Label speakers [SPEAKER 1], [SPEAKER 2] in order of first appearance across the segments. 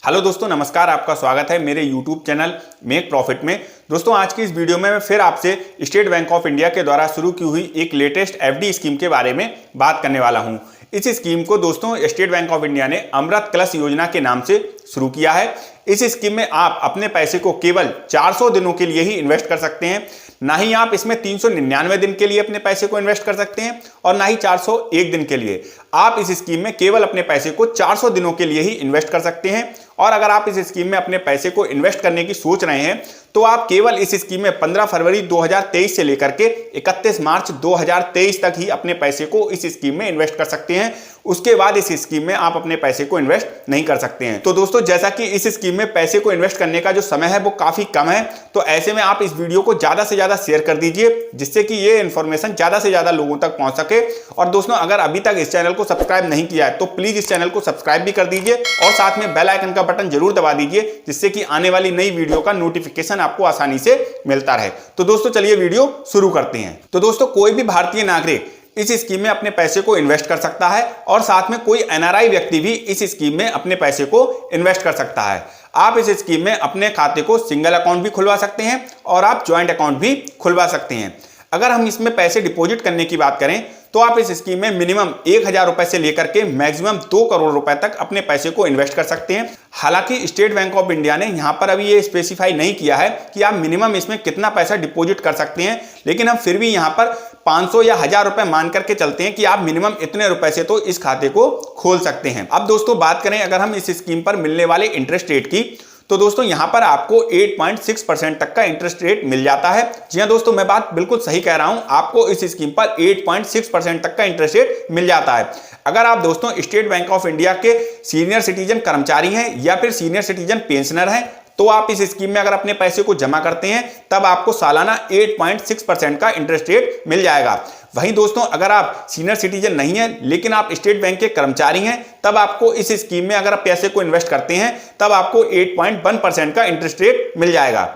[SPEAKER 1] Hello दोस्तों, नमस्कार। आपका स्वागत है मेरे YouTube चैनल मेक प्रॉफिट में। दोस्तों, आज की इस वीडियो में मैं फिर आपसे स्टेट बैंक ऑफ इंडिया के द्वारा शुरू की हुई एक लेटेस्ट एफडी स्कीम के बारे में बात करने वाला हूं। इस स्कीम को दोस्तों स्टेट बैंक ऑफ इंडिया ने अमृत कलश योजना के नाम से शुरू किया है। इस स्कीम में आप अपने पैसे को केवल 400 दिनों के लिए ही इन्वेस्ट कर सकते हैं। ना ही आप इसमें 399 दिन के लिए अपने पैसे को इन्वेस्ट कर सकते हैं और ना ही 401 दिन के लिए। आप इस स्कीम में केवल अपने पैसे को 400 दिनों के लिए ही इन्वेस्ट कर सकते हैं। और अगर आप इस स्कीम में अपने पैसे को इन्वेस्ट करने की सोच रहे हैं तो आप केवल इस स्कीम में 15 फरवरी 2023 से लेकर के 31 मार्च 2023 तक ही अपने पैसे को इस स्कीम में इन्वेस्ट कर सकते हैं। उसके बाद इस स्कीम में आप अपने पैसे को इन्वेस्ट नहीं कर सकते हैं। तो दोस्तों, जैसा कि इस स्कीम में पैसे को इन्वेस्ट करने का जो समय है वो काफी कम है, तो ऐसे में आप इस वीडियो को ज्यादा से ज्यादा शेयर कर दीजिए जिससे कि ये इन्फॉर्मेशन ज्यादा से ज्यादा लोगों तक पहुंच सके। और दोस्तों, अगर अभी तक इस चैनल को सब्सक्राइब नहीं किया है तो प्लीज इस चैनल को सब्सक्राइब भी कर दीजिए और साथ में बेल आइकन का बटन जरूर दबा दीजिए जिससे कि आने वाली नई वीडियो का नोटिफिकेशन आपको आसानी से मिलता रहे। तो दोस्तों, चलिए वीडियो शुरू करते हैं। तो दोस्तों, कोई भी भारतीय नागरिक इस स्कीम में अपने पैसे को इन्वेस्ट कर सकता है और साथ में कोई एनआरआई व्यक्ति भी इस स्कीम में अपने पैसे को इन्वेस्ट कर सकता है। आप इस स्कीम में अपने खाते को सिंगल अकाउंट भी खुलवा सकते हैं और आप ज्वाइंट अकाउंट भी खुलवा सकते हैं। अगर हम इसमें पैसे डिपॉजिट करने की बात करें तो आप इस स्कीम में मिनिमम 1000 रुपए से लेकर के मैक्सिमम 2 करोड़ रुपए तक अपने पैसे को इन्वेस्ट कर सकते हैं। हालांकि स्टेट बैंक ऑफ इंडिया ने यहां पर अभी ये स्पेसिफाई नहीं किया है कि आप मिनिमम इसमें कितना पैसा डिपॉजिट कर सकते हैं, लेकिन हम फिर भी यहां पर 500 या 1000 रुपए मान करके चलते हैं कि आप मिनिमम इतने रुपए से तो इस खाते को खोल सकते हैं। अब दोस्तों, बात करें अगर हम इस स्कीम पर मिलने वाले इंटरेस्ट रेट की, तो दोस्तों यहां पर आपको 8.6% तक का इंटरेस्ट रेट मिल जाता है। जी हां दोस्तों, मैं बात बिल्कुल सही कह रहा हूं, आपको इस स्कीम पर 8.6% तक का इंटरेस्ट रेट मिल जाता है। अगर आप दोस्तों स्टेट बैंक ऑफ इंडिया के सीनियर सिटीजन कर्मचारी हैं या फिर सीनियर सिटीजन पेंशनर हैं तो आप इस स्कीम में अगर अपने पैसे को जमा करते हैं तब आपको सालाना 8.6% का इंटरेस्ट रेट मिल जाएगा। वहीं दोस्तों, अगर आप सीनियर सिटीजन नहीं हैं लेकिन आप स्टेट बैंक के कर्मचारी हैं तब आपको इस स्कीम में अगर आप पैसे को इन्वेस्ट करते हैं तब आपको 8.1% का इंटरेस्ट रेट मिल जाएगा।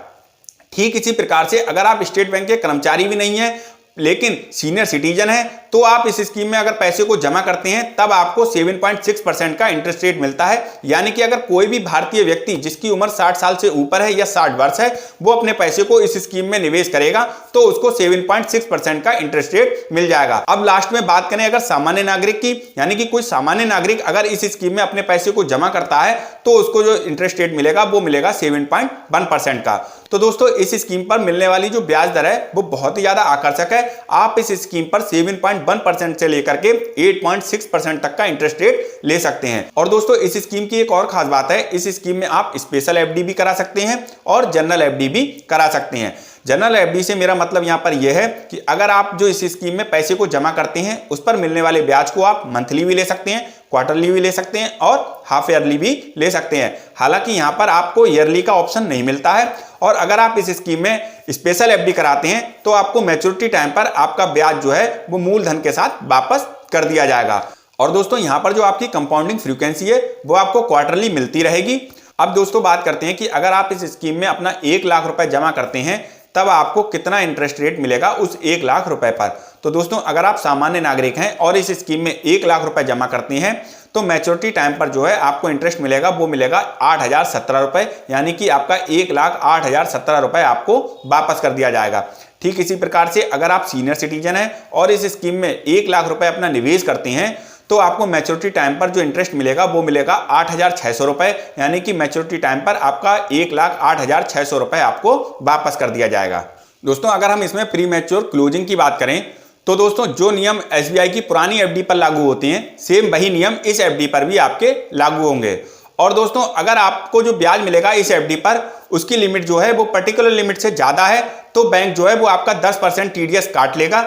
[SPEAKER 1] ठीक इसी प्रकार से अगर आप स्टेट बैंक के कर्मचारी भी नहीं हैं लेकिन सीनियर सिटीजन है तो आप इस स्कीम में अगर पैसे को जमा करते हैं तब आपको 7.6% का इंटरेस्ट रेट मिलता है। यानी कि अगर कोई भी भारतीय व्यक्ति जिसकी उम्र 60 साल से ऊपर है या 60 वर्ष है वो अपने पैसे को इस स्कीम में निवेश करेगा तो उसको 7.6% का इंटरेस्ट रेट मिल जाएगा। अब लास्ट में बात करें अगर सामान्य नागरिक की, यानी कि कोई सामान्य नागरिक अगर इस स्कीम में अपने पैसे को जमा करता है तो उसको जो इंटरेस्ट रेट मिलेगा वो मिलेगा 7.1% का। तो दोस्तों, इस स्कीम पर मिलने वाली जो ब्याज दर है वो बहुत ही ज्यादा आकर्षक है। आप इस स्कीम पर 7.1% से लेकर के 8.6% तक का इंटरेस्ट रेट ले सकते हैं। और दोस्तों, इस स्कीम की एक और खास बात है, इस स्कीम में आप स्पेशल एफडी भी करा सकते हैं और जनरल एफडी भी करा सकते हैं। जनरल एफडी से मेरा मतलब यहां पर यह है कि अगर आप जो इस स्कीम में पैसे को जमा करते हैं उस पर मिलने वाले ब्याज को आप मंथली भी ले सकते हैं, क्वार्टरली भी ले सकते हैं और हाफ ईयरली भी ले सकते हैं। हालांकि यहां पर आपको ईयरली का ऑप्शन नहीं मिलता है। और अगर आप इस स्कीम में स्पेशल एफडी कराते हैं तो आपको मैच्योरिटी टाइम पर आपका ब्याज जो है वो मूलधन के साथ वापस कर दिया जाएगा। और दोस्तों, यहां पर जो आपकी कंपाउंडिंग फ्रीक्वेंसी है वो आपको क्वार्टरली मिलती रहेगी। अब दोस्तों, बात करते हैं कि अगर आप इस स्कीम में अपना 1 लाख रुपए जमा करते हैं तब आपको कितना इंटरेस्ट रेट मिलेगा उस 1 लाख रुपए पर। तो दोस्तों, अगर आप सामान्य नागरिक हैं और इस स्कीम में 1 लाख रुपए जमा करते हैं तो मैच्योरिटी टाइम पर जो है आपको इंटरेस्ट मिलेगा वो मिलेगा 8017 रुपए, यानी कि आपका 1,08,017 रुपए आपको वापस कर दिया जाएगा। ठीक इसी प्रकार से अगर आप सीनियर सिटीजन हैं और इस स्कीम में 1 लाख रुपए अपना निवेश करते हैं तो आपको मैच्योरिटी टाइम पर जो इंटरेस्ट मिलेगा वो मिलेगा 8,600 रुपए, यानी कि मैच्योरिटी टाइम पर आपका 1,08,600 रुपए आपको वापस कर दिया जाएगा। दोस्तों, अगर हम इसमें प्री मैच्योर क्लोजिंग की बात करें तो दोस्तों, जो नियम एसबीआई की पुरानी एफडी पर लागू होते हैं सेम वही नियम इस एफडी पर भी आपके लागू होंगे। और दोस्तों, अगर आपको जो ब्याज मिलेगा इस एफडी पर उसकी लिमिट जो है वो पर्टिकुलर लिमिट से ज्यादा है तो बैंक जो है वो आपका 10% टीडीएस काट लेगा।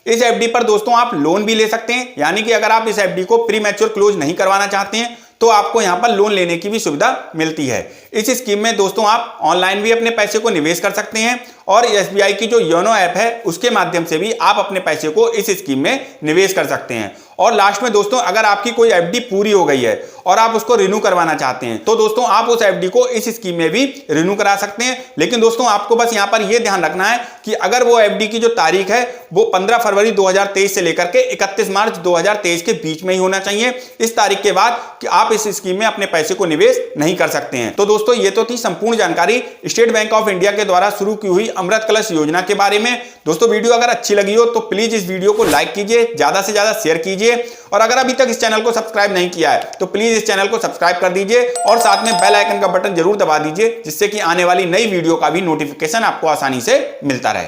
[SPEAKER 1] इस एफडी पर दोस्तों आप लोन भी ले सकते हैं, यानी कि अगर आप इस एफडी को प्री मैच्योर क्लोज नहीं करवाना चाहते हैं तो आपको यहां पर लोन लेने की भी सुविधा मिलती है। इस स्कीम में दोस्तों आप ऑनलाइन भी अपने पैसे को निवेश कर सकते हैं और एसबीआई की जो योनो ऐप है उसके माध्यम से भी आप अपने पैसे को इस स्कीम में निवेश कर सकते हैं। और लास्ट में दोस्तों अगर आपकी कोई एफडी पूरी हो गई है और आप उसको रिन्यू करवाना चाहते हैं तो दोस्तों आप उस एफडी को इस स्कीम में भी रिन्यू करा सकते हैं। लेकिन दोस्तों आपको बस यहां पर यह ध्यान रखना है कि अगर वो एफडी की जो तारीख है वो 15 फरवरी 2023 से लेकर के 31 मार्च 2023 के बीच में ही होना चाहिए। इस तारीख के बाद कि आप इस स्कीम में अपने पैसे को निवेश नहीं कर सकते हैं। तो दोस्तों ये तो थी संपूर्ण जानकारी स्टेट बैंक ऑफ इंडिया के द्वारा शुरू की हुई अमृत कलश योजना के बारे में। दोस्तों वीडियो अगर अच्छी लगी हो तो प्लीज इस वीडियो को लाइक कीजिए, ज्यादा से ज्यादा शेयर कीजिए और अगर अभी तक इस चैनल को सब्सक्राइब नहीं किया है तो प्लीज इस चैनल को सब्सक्राइब कर दीजिए और साथ में बेल आइकन का बटन जरूर दबा दीजिए जिससे कि आने वाली नई वीडियो का भी नोटिफिकेशन आपको आसानी से मिलता रहे।